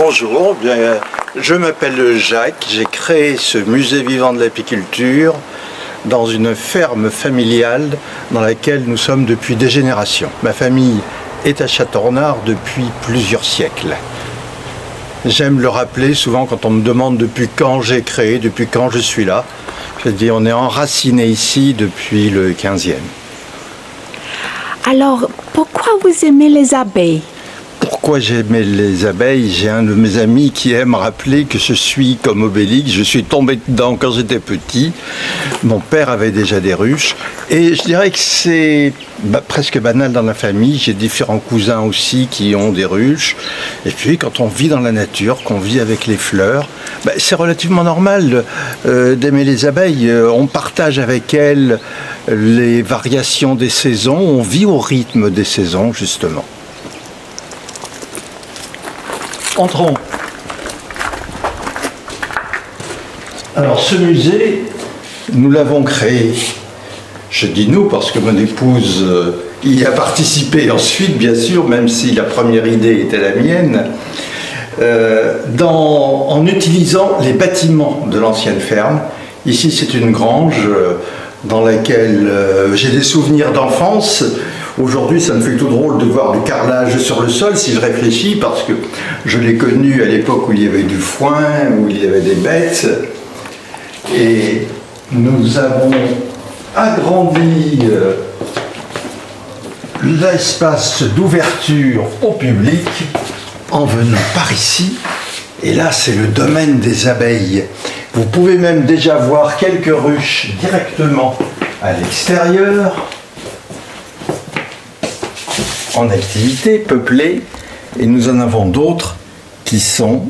Bonjour, je m'appelle Jacques, j'ai créé ce musée vivant de l'apiculture dans une ferme familiale dans laquelle nous sommes depuis des générations. Ma famille est à Châteaurenard depuis plusieurs siècles. J'aime le rappeler souvent quand on me demande depuis quand j'ai créé, depuis quand je suis là. Je dis on est enraciné ici depuis le 15e. Alors, pourquoi vous aimez les abeilles ? Pourquoi j'aimais les abeilles? J'ai un de mes amis qui aime rappeler que je suis comme Obélix, je suis tombé dedans quand j'étais petit. Mon père avait déjà des ruches et je dirais que c'est presque banal dans la famille. J'ai différents cousins aussi qui ont des ruches. Et puis quand on vit dans la nature, qu'on vit avec les fleurs, c'est relativement normal d'aimer les abeilles. On partage avec elles les variations des saisons, on vit au rythme des saisons justement. Entrons. Alors ce musée, nous l'avons créé, je dis nous parce que mon épouse y a participé ensuite bien sûr, même si la première idée était la mienne, en utilisant les bâtiments de l'ancienne ferme. Ici c'est une grange dans laquelle j'ai des souvenirs d'enfance. Aujourd'hui, ça me fait tout drôle de voir du carrelage sur le sol, si je réfléchis, parce que je l'ai connu à l'époque où il y avait du foin, où il y avait des bêtes. Et nous avons agrandi l'espace d'ouverture au public en venant par ici. Et là, c'est le domaine des abeilles. Vous pouvez même déjà voir quelques ruches directement à l'extérieur, en activité, peuplée, et nous en avons d'autres qui sont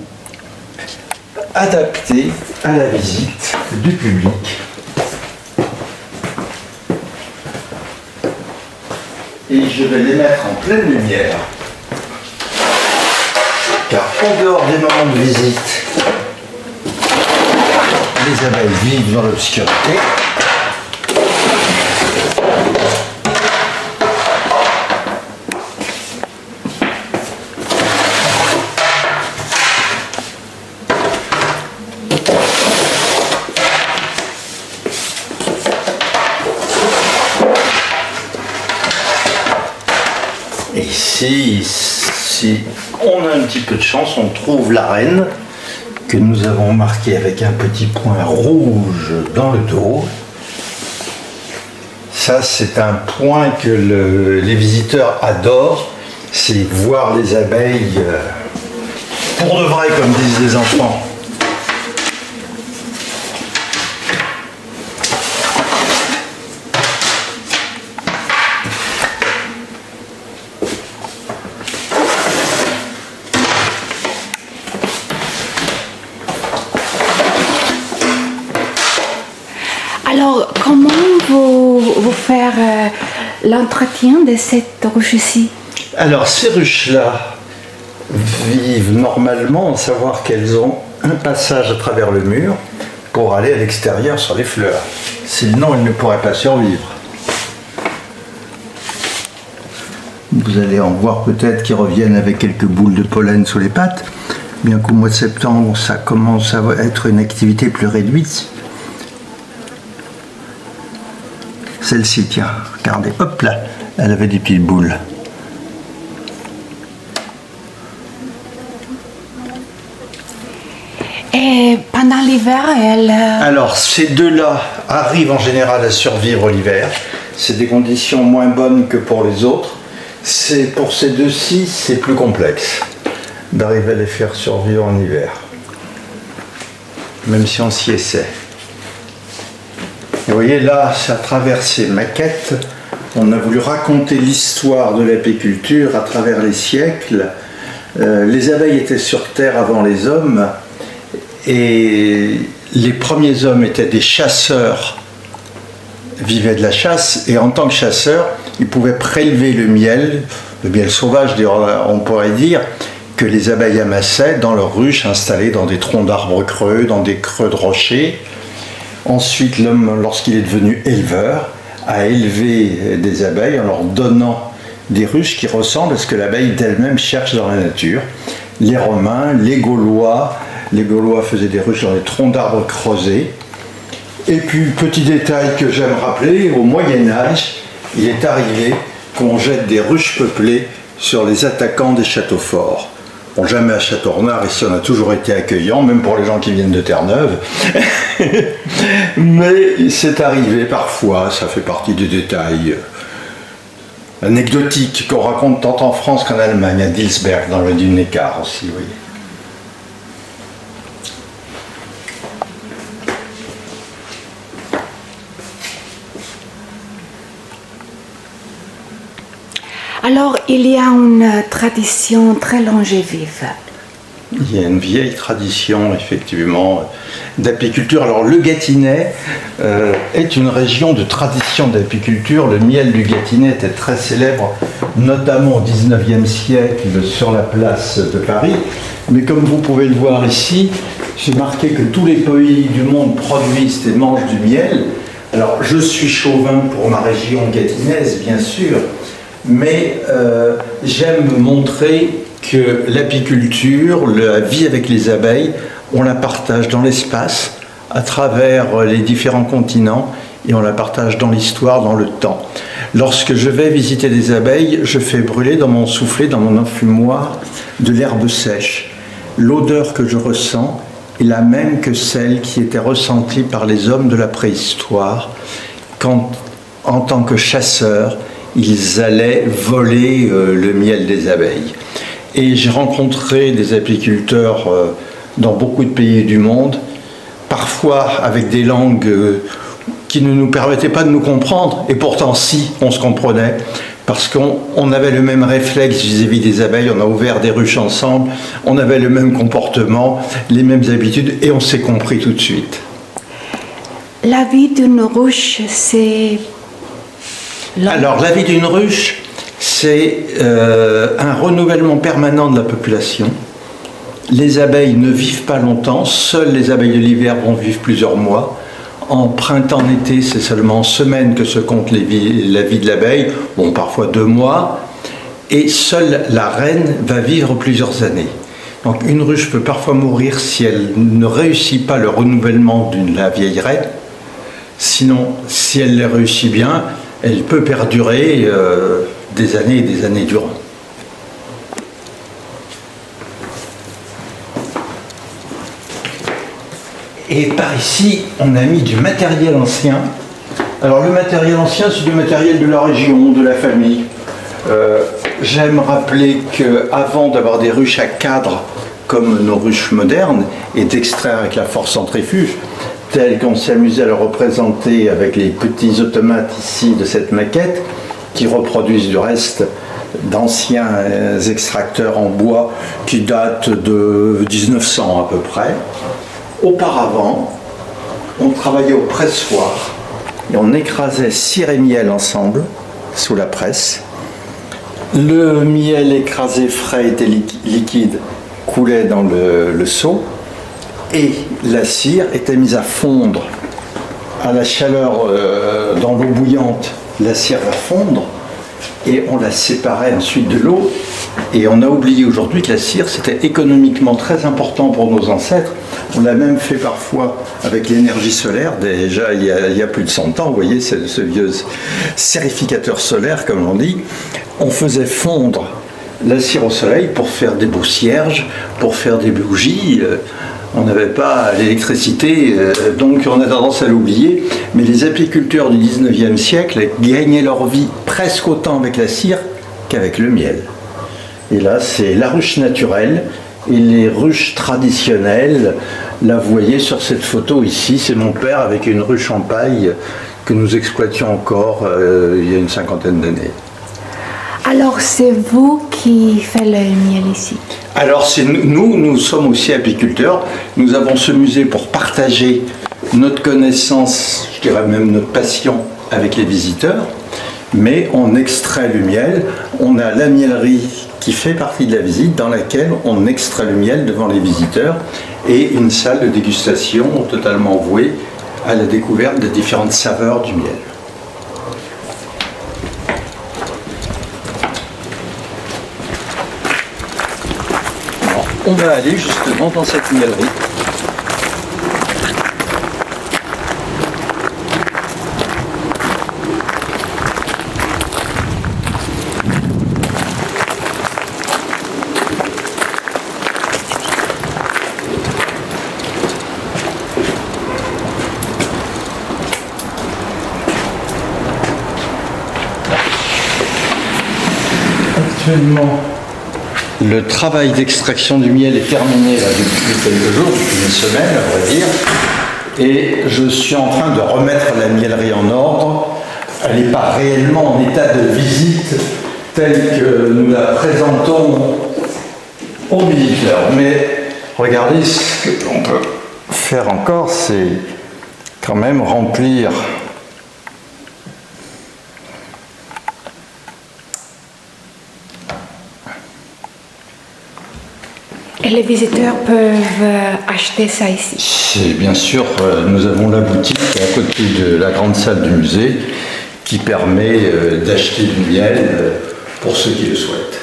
adaptées à la visite du public. Et je vais les mettre en pleine lumière, car en dehors des moments de visite, les abeilles vivent dans l'obscurité. Et si on a un petit peu de chance, on trouve la reine que nous avons marquée avec un petit point rouge dans le dos. Ça, c'est un point que les visiteurs adorent, c'est voir les abeilles pour de vrai, comme disent les enfants. Alors, comment vous faire l'entretien de cette ruche-ci? Alors, ces ruches-là vivent normalement, à savoir qu'elles ont un passage à travers le mur pour aller à l'extérieur sur les fleurs. Sinon, elles ne pourraient pas survivre. Vous allez en voir peut-être qui reviennent avec quelques boules de pollen sous les pattes, bien qu'au mois de septembre, ça commence à être une activité plus réduite. Celle-ci, tiens, regardez, hop là, elle avait des petites boules. Et pendant l'hiver, Alors, ces deux-là arrivent en général à survivre l'hiver. C'est des conditions moins bonnes que pour les autres. Pour ces deux-ci, c'est plus complexe d'arriver à les faire survivre en hiver. Même si on s'y essaie. Et vous voyez là, à travers ces maquettes, on a voulu raconter l'histoire de l'apiculture à travers les siècles. Les abeilles étaient sur Terre avant les hommes et les premiers hommes étaient des chasseurs, vivaient de la chasse et en tant que chasseurs, ils pouvaient prélever le miel sauvage, on pourrait dire, que les abeilles amassaient dans leurs ruches installées dans des troncs d'arbres creux, dans des creux de rochers. Ensuite, l'homme, lorsqu'il est devenu éleveur, a élevé des abeilles en leur donnant des ruches qui ressemblent à ce que l'abeille d'elle-même cherche dans la nature. les Romains, les Gaulois. Les Gaulois faisaient des ruches dans les troncs d'arbres creusés. Et puis, petit détail que j'aime rappeler, au Moyen-Âge, il est arrivé qu'on jette des ruches peuplées sur les attaquants des châteaux forts. Bon, jamais à Château-Renard, ici on a toujours été accueillant, même pour les gens qui viennent de Terre-Neuve. Mais c'est arrivé parfois, ça fait partie des détails anecdotiques qu'on raconte tant en France qu'en Allemagne, à Dilsberg, dans le Neckar aussi, vous voyez. Alors, il y a une tradition très longévive. Il y a une vieille tradition, effectivement, d'apiculture. Alors, le Gâtinais est une région de tradition d'apiculture. Le miel du Gâtinais était très célèbre, notamment au XIXe siècle, sur la place de Paris. Mais comme vous pouvez le voir ici, j'ai marqué que tous les pays du monde produisent et mangent du miel. Alors, je suis chauvin pour ma région gâtinaise, bien sûr, mais j'aime montrer que l'apiculture, la vie avec les abeilles, on la partage dans l'espace, à travers les différents continents, et on la partage dans l'histoire, dans le temps. Lorsque je vais visiter les abeilles, je fais brûler dans mon soufflet, dans mon enfumoir, de l'herbe sèche. L'odeur que je ressens est la même que celle qui était ressentie par les hommes de la préhistoire, quand, en tant que chasseurs, ils allaient voler le miel des abeilles. Et j'ai rencontré des apiculteurs dans beaucoup de pays du monde, parfois avec des langues qui ne nous permettaient pas de nous comprendre, et pourtant si, on se comprenait, parce qu'on avait le même réflexe vis-à-vis des abeilles, on a ouvert des ruches ensemble, on avait le même comportement, les mêmes habitudes, et on s'est compris tout de suite. La vie d'une ruche, c'est... Alors, la vie d'une ruche, c'est un renouvellement permanent de la population. Les abeilles ne vivent pas longtemps, seules les abeilles de l'hiver vont vivre plusieurs mois. En printemps-été, c'est seulement en semaines que se compte la vie de l'abeille, bon, parfois 2 mois, et seule la reine va vivre plusieurs années. Donc une ruche peut parfois mourir si elle ne réussit pas le renouvellement de la vieille reine. Sinon, si elle le réussit bien, elle peut perdurer des années et des années durant. Et par ici, on a mis du matériel ancien. Alors le matériel ancien, c'est du matériel de la région, de la famille. J'aime rappeler qu'avant d'avoir des ruches à cadre, comme nos ruches modernes, et d'extraire avec la force centrifuge, telles qu'on s'est amusé à le représenter avec les petits automates ici de cette maquette, qui reproduisent du reste d'anciens extracteurs en bois qui datent de 1900 à peu près. Auparavant, on travaillait au pressoir et on écrasait cire et miel ensemble sous la presse. Le miel écrasé frais était liquide, coulait dans le seau et la cire était mise à fondre à la chaleur dans l'eau bouillante. La cire va fondre et on la séparait ensuite de l'eau. Et on a oublié aujourd'hui que la cire, c'était économiquement très important pour nos ancêtres. On l'a même fait parfois avec l'énergie solaire, déjà il y a plus de 100 ans, vous voyez, ce vieux sérificateur solaire, comme on dit. On faisait fondre la cire au soleil pour faire des beaux cierges, pour faire des bougies. On n'avait pas l'électricité, donc on a tendance à l'oublier. Mais les apiculteurs du 19e siècle gagnaient leur vie presque autant avec la cire qu'avec le miel. Et là, c'est la ruche naturelle et les ruches traditionnelles. Là, vous voyez sur cette photo ici, c'est mon père avec une ruche en paille que nous exploitions encore il y a une 50aine d'années. Alors, c'est vous qui faites le miel ici? Alors, nous sommes aussi apiculteurs. Nous avons ce musée pour partager notre connaissance, je dirais même notre passion avec les visiteurs. Mais on extrait le miel. On a la miellerie qui fait partie de la visite, dans laquelle on extrait le miel devant les visiteurs, et une salle de dégustation totalement vouée à la découverte des différentes saveurs du miel. on va aller justement dans cette miellerie. Actuellement, le travail d'extraction du miel est terminé là, depuis quelques jours, depuis une semaine à vrai dire, et je suis en train de remettre la miellerie en ordre. Elle n'est pas réellement en état de visite telle que nous la présentons aux visiteurs, mais regardez ce qu'on peut faire encore, c'est quand même remplir. Et les visiteurs peuvent acheter ça ici. C'est bien sûr, nous avons la boutique à côté de la grande salle du musée qui permet d'acheter du miel pour ceux qui le souhaitent.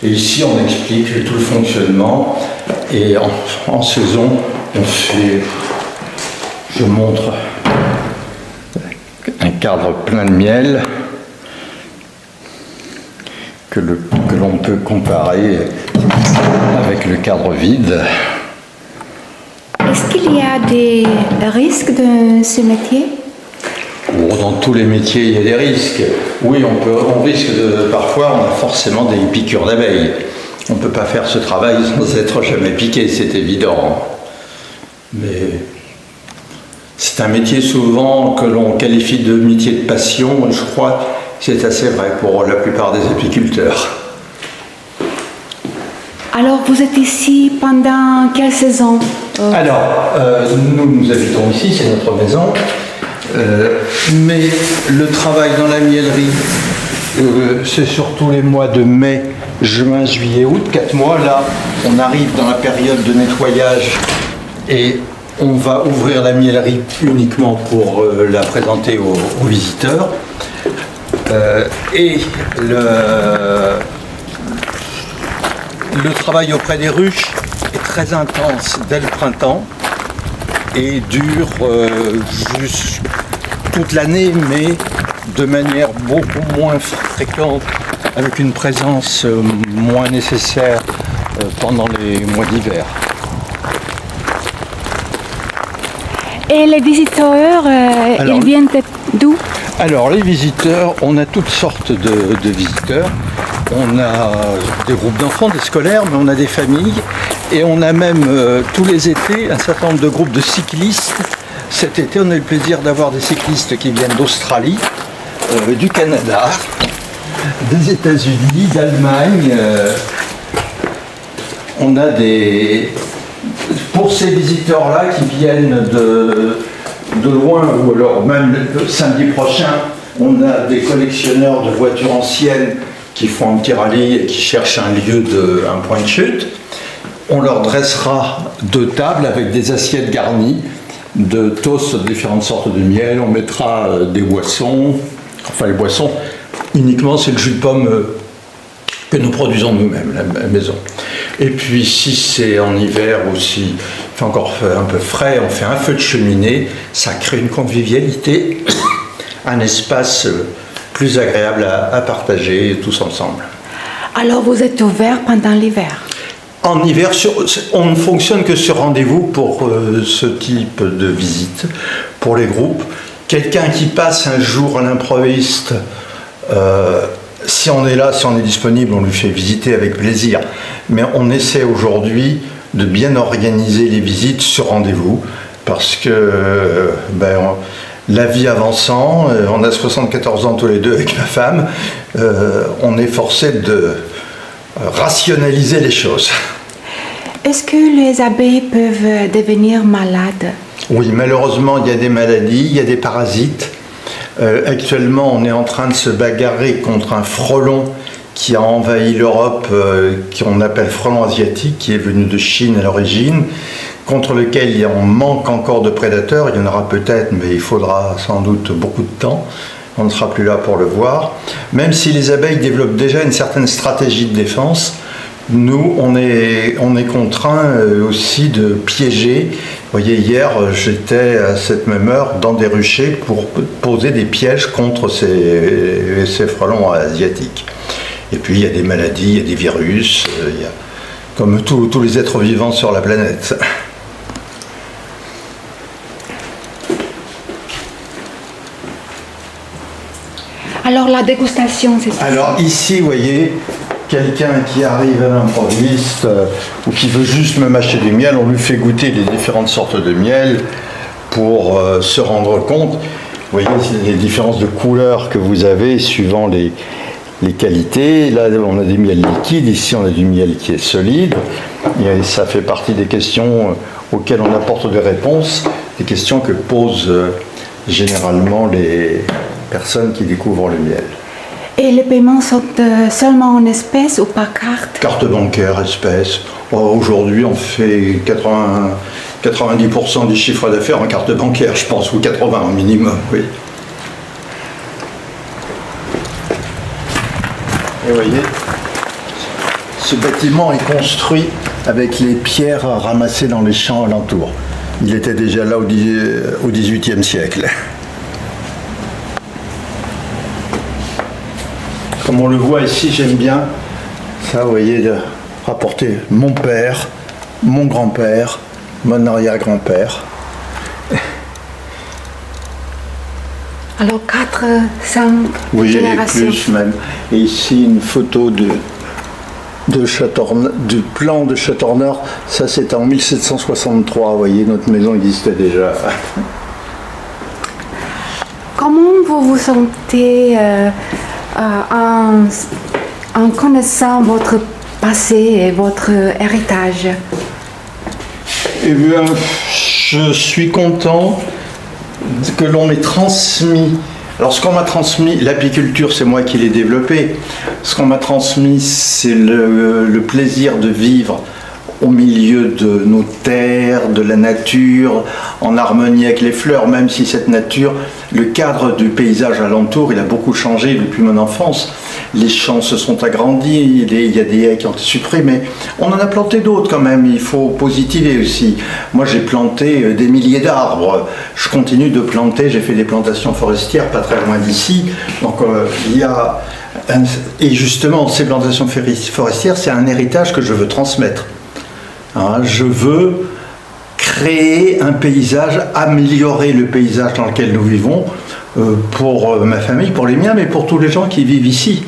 Et ici, on explique tout le fonctionnement et en saison, on fait, je montre un cadre plein de miel que l'on peut comparer avec le cadre vide. Est-ce qu'il y a des risques de ce métier? Dans tous les métiers, il y a des risques. Oui, on risque parfois, on a forcément des piqûres d'abeilles. On ne peut pas faire ce travail sans être jamais piqué, c'est évident. Mais c'est un métier souvent que l'on qualifie de métier de passion, et je crois que c'est assez vrai pour la plupart des apiculteurs. Alors, vous êtes ici pendant quelle saison? Alors, nous habitons ici, c'est notre maison. Mais le travail dans la miellerie, c'est surtout les mois de mai, juin, juillet, août, 4 mois. Là, on arrive dans la période de nettoyage et on va ouvrir la miellerie uniquement pour la présenter aux visiteurs. Et le travail auprès des ruches est très intense dès le printemps et dure toute l'année, mais de manière beaucoup moins fréquente, avec une présence moins nécessaire pendant les mois d'hiver. Et les visiteurs, ils viennent d'où? Alors les visiteurs, on a toutes sortes de visiteurs. On a des groupes d'enfants, des scolaires, mais on a des familles. Et on a même tous les étés un certain nombre de groupes de cyclistes. Cet été, on a eu le plaisir d'avoir des cyclistes qui viennent d'Australie, du Canada, des États-Unis, d'Allemagne. On a pour ces visiteurs-là qui viennent de loin, ou alors même le samedi prochain, on a des collectionneurs de voitures anciennes qui font un petit rallye et qui cherchent un point de chute. On leur dressera 2 tables avec des assiettes garnies de toasts de différentes sortes de miel. On mettra des boissons, enfin les boissons, uniquement c'est le jus de pomme que nous produisons nous-mêmes à la maison. Et puis si c'est en hiver ou s'il fait encore un peu frais, on fait un feu de cheminée, ça crée une convivialité, un espace plus agréable à partager tous ensemble. Alors vous êtes ouvert pendant l'hiver? En hiver, on ne fonctionne que sur rendez-vous pour ce type de visite, pour les groupes. Quelqu'un qui passe un jour à l'improviste, si on est là, si on est disponible, on lui fait visiter avec plaisir. Mais on essaie aujourd'hui de bien organiser les visites sur rendez-vous, parce que la vie avançant, on a 74 ans tous les deux avec ma femme, on est forcé de rationaliser les choses. Est-ce que les abeilles peuvent devenir malades? Oui, malheureusement, il y a des maladies, il y a des parasites. Actuellement, on est en train de se bagarrer contre un frelon qui a envahi l'Europe, qu'on appelle frelon asiatique, qui est venu de Chine à l'origine, contre lequel on manque encore de prédateurs. Il y en aura peut-être, mais il faudra sans doute beaucoup de temps. On ne sera plus là pour le voir. Même si les abeilles développent déjà une certaine stratégie de défense, Nous, on est contraints aussi de piéger. Vous voyez, hier, j'étais à cette même heure dans des ruchers pour poser des pièges contre ces frelons asiatiques. Et puis, il y a des maladies, il y a des virus, il y a, comme tous les êtres vivants sur la planète. Alors la dégustation, c'est ça? Alors ici, vous voyez, quelqu'un qui arrive à l'improviste ou qui veut juste me mâcher du miel, on lui fait goûter les différentes sortes de miel pour se rendre compte. Vous voyez les différences de couleurs que vous avez suivant les qualités. Là, on a des miels liquides, ici on a du miel qui est solide. Et ça fait partie des questions auxquelles on apporte des réponses, des questions que posent généralement les personnes qui découvrent le miel. Et les paiements sont seulement en espèces ou par carte? Carte bancaire, espèces. Aujourd'hui, on fait 90% du chiffre d'affaires en carte bancaire, je pense, ou 80 au minimum, oui. Et vous voyez, ce bâtiment est construit avec les pierres ramassées dans les champs alentours. Il était déjà là au XVIIIe siècle. Comme on le voit ici, j'aime bien ça, vous voyez, de rapporter mon père, mon grand-père, mon arrière-grand-père. Alors 4, 5 Oui, générations. et plus même. Et ici, une photo du plan de Châteaunord. Ça, c'était en 1763. Vous voyez, notre maison existait déjà. Comment vous vous sentez en connaissant votre passé et votre héritage? Eh bien, je suis content que l'on m'ait transmis. Alors, ce qu'on m'a transmis, l'apiculture, c'est moi qui l'ai développé. Ce qu'on m'a transmis, c'est le plaisir de vivre au milieu de nos terres, de la nature, en harmonie avec les fleurs, même si cette nature, le cadre du paysage alentour, il a beaucoup changé depuis mon enfance. Les champs se sont agrandis, il y a des haies qui ont été supprimées. On en a planté d'autres quand même, il faut positiver aussi. Moi j'ai planté des milliers d'arbres, je continue de planter, j'ai fait des plantations forestières pas très loin d'ici. Donc il y a... Et justement, ces plantations forestières, c'est un héritage que je veux transmettre. Hein, je veux créer un paysage, améliorer le paysage dans lequel nous vivons pour ma famille, pour les miens, mais pour tous les gens qui vivent ici.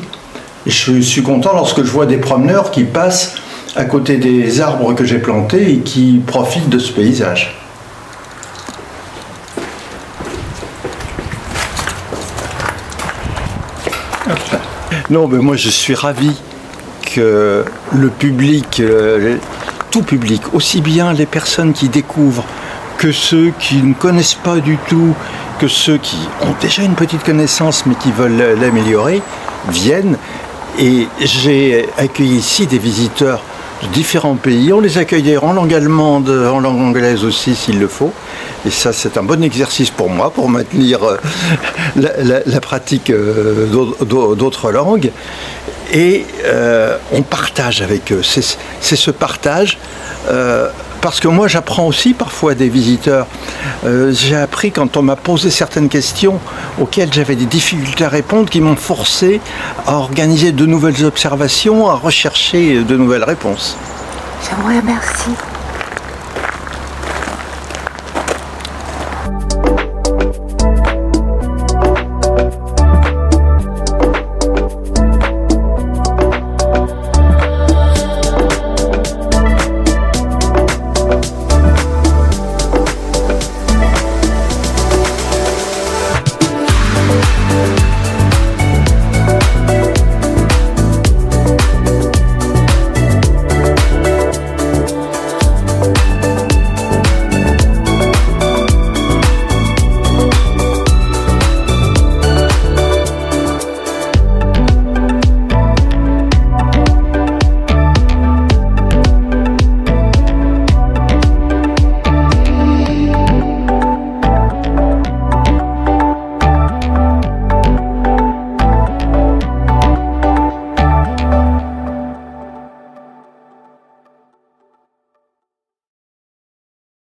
Et je suis content lorsque je vois des promeneurs qui passent à côté des arbres que j'ai plantés et qui profitent de ce paysage. Non, mais moi je suis ravi que le public, tout public, aussi bien les personnes qui découvrent que ceux qui ne connaissent pas du tout, que ceux qui ont déjà une petite connaissance mais qui veulent l'améliorer, viennent. Et j'ai accueilli ici des visiteurs de différents pays. On les accueille en langue allemande, en langue anglaise aussi s'il le faut. Et ça, c'est un bon exercice pour moi, pour maintenir la pratique d'autres langues. Et on partage avec eux. C'est ce partage, parce que moi j'apprends aussi parfois des visiteurs. J'ai appris quand on m'a posé certaines questions auxquelles j'avais des difficultés à répondre, qui m'ont forcé à organiser de nouvelles observations, à rechercher de nouvelles réponses. Je vous remercie.